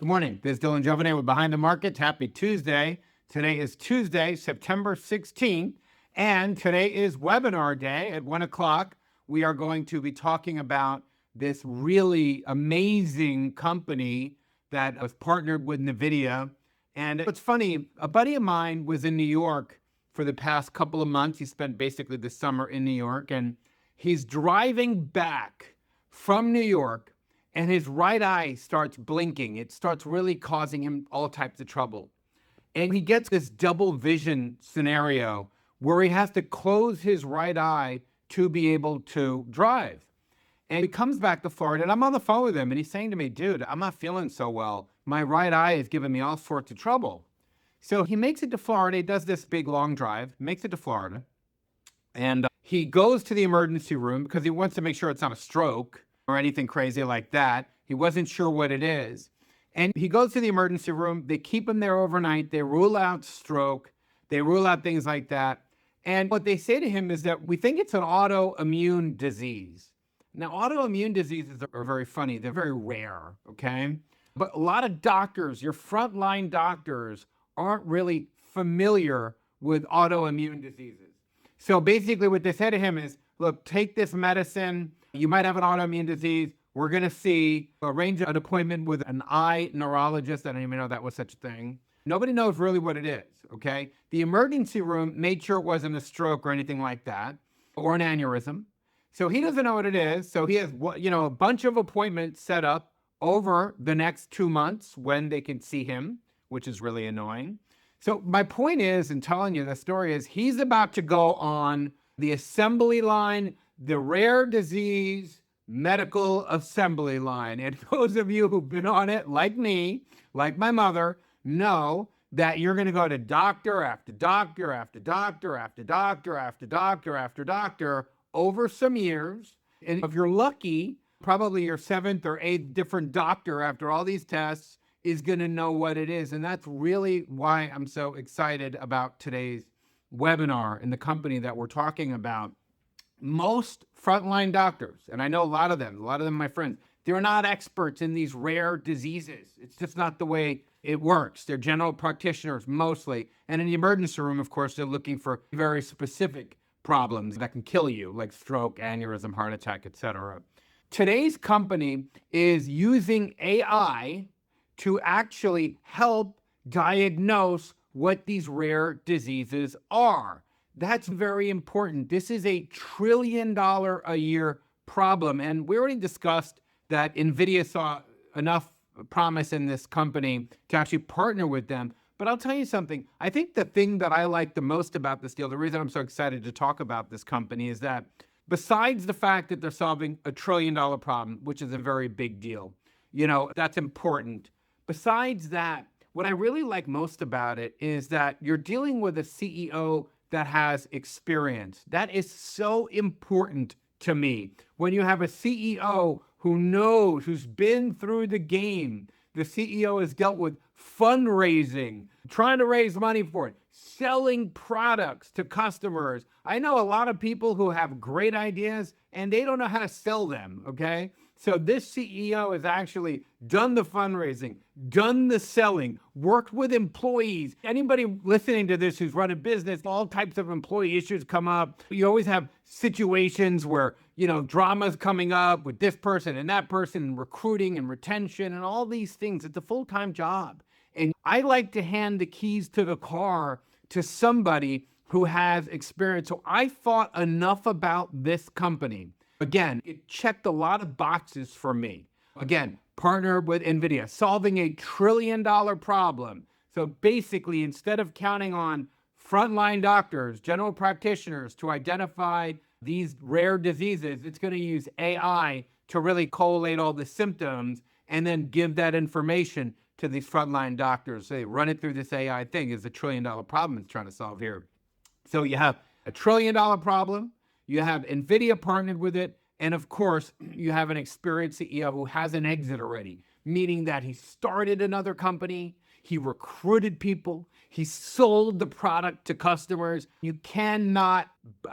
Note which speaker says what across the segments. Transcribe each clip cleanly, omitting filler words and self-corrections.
Speaker 1: Good morning. This is Dylan Jovine with Behind the Markets. Happy Tuesday. Today is Tuesday, September 16th, and today is webinar day at 1 o'clock. We are going to be talking about this really amazing company that was partnered with Nvidia. And it's funny, a buddy of mine was in New York for the past couple of months. He spent basically the summer in New York, and he's driving back from New York, and his right eye starts blinking. It starts really causing him all types of trouble. And he gets this double vision scenario where he has to close his right eye to be able to drive. And he comes back to Florida, and I'm on the phone with him, and he's saying to me, dude, I'm not feeling so well. My right eye is giving me all sorts of trouble. So he makes it to Florida. He does this big long drive, makes it to Florida, and he goes to the emergency room because he wants to make sure it's not a stroke or anything crazy like that. He wasn't sure what it is. And he goes to the emergency room. They keep him there overnight. They rule out stroke. They rule out things like that. And what they say to him is that we think it's an autoimmune disease. Now, autoimmune diseases are very funny. They're very rare, okay? But a lot of doctors, your frontline doctors, aren't really familiar with autoimmune diseases. So basically what they say to him is, look, take this medicine. You might have an autoimmune disease. We're going to arrange an appointment with an eye neurologist. I didn't even know that was such a thing. Nobody knows really what it is, okay? The emergency room made sure it wasn't a stroke or anything like that, or an aneurysm. So he doesn't know what it is. So he has, a bunch of appointments set up over the next 2 months when they can see him, which is really annoying. So my point is, in telling you the story, is he's about to go on the assembly line, the rare disease medical assembly line. And those of you who've been on it, like me, like my mother, know that you're going to go to doctor after doctor after doctor after doctor after doctor after doctor over some years. And if you're lucky, probably your 7th or 8th different doctor after all these tests is going to know what it is. And that's really why I'm so excited about today's webinar and the company that we're talking about. Most frontline doctors, and I know a lot of them, my friends, they're not experts in these rare diseases. It's just not the way it works. They're general practitioners mostly. And in the emergency room, of course, they're looking for very specific problems that can kill you, like stroke, aneurysm, heart attack, etc. Today's company is using AI to actually help diagnose what these rare diseases are. That's very important. This is a $1 trillion a year problem. And we already discussed that Nvidia saw enough promise in this company to actually partner with them. But I'll tell you something. I think the thing that I like the most about this deal, the reason I'm so excited to talk about this company, is that besides the fact that they're solving a $1 trillion problem, which is a very big deal, that's important. Besides that, what I really like most about it is that you're dealing with a CEO that has experience. That is so important to me. When you have a CEO who knows, who's been through the game, the CEO has dealt with fundraising, trying to raise money for it, selling products to customers. I know a lot of people who have great ideas and they don't know how to sell them, okay? So this CEO has actually done the fundraising, done the selling, worked with employees. Anybody listening to this who's run a business, all types of employee issues come up. You always have situations where, drama's coming up with this person and that person, and recruiting and retention and all these things. It's a full-time job. And I like to hand the keys to the car to somebody who has experience. So I thought enough about this company. Again, it checked a lot of boxes for me. Again, partner with Nvidia, solving a $1 trillion problem. So basically, instead of counting on frontline doctors, general practitioners to identify these rare diseases, it's going to use AI to really collate all the symptoms and then give that information to these frontline doctors. They run it through this AI thing. Is a $1 trillion problem it's trying to solve here. So you have a $1 trillion problem. You have Nvidia partnered with it. And of course, you have an experienced CEO who has an exit already, meaning that he started another company, he recruited people, he sold the product to customers. You cannot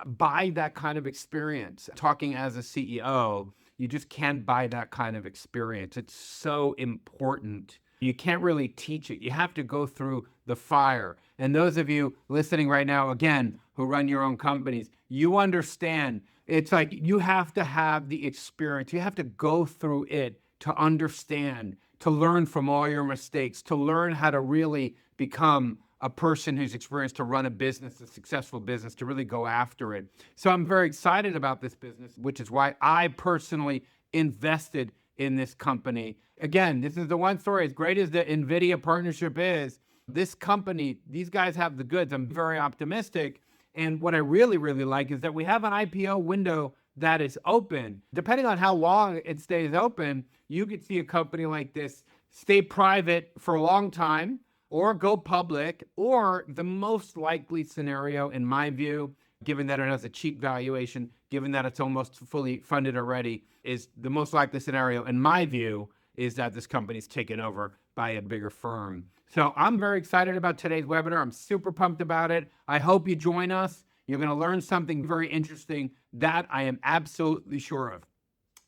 Speaker 1: buy that kind of experience. Talking as a CEO, you just can't buy that kind of experience. It's so important You can't really teach it. You have to go through the fire. And those of you listening right now, again, who run your own companies, you understand it's like you have to have the experience. You have to go through it to understand, to learn from all your mistakes, to learn how to really become a person who's experienced to run a business, a successful business, to really go after it. So I'm very excited about this business, which is why I personally invested in this company. Again, this is the one story, as great as the Nvidia partnership is, this company, these guys have the goods. I'm very optimistic. And what I really, really like is that we have an IPO window that is open. Depending on how long it stays open, you could see a company like this stay private for a long time or go public, or the most likely scenario, in my view, given that it has a cheap valuation, given that it's almost fully funded already, is the most likely scenario, in my view, is that this company's taken over by a bigger firm. So I'm very excited about today's webinar. I'm super pumped about it. I hope you join us. You're going to learn something very interesting that I am absolutely sure of.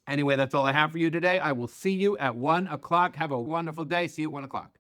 Speaker 1: Anyway, that's all I have for you today. I will see you at 1 o'clock. Have a wonderful day. See you at 1 o'clock.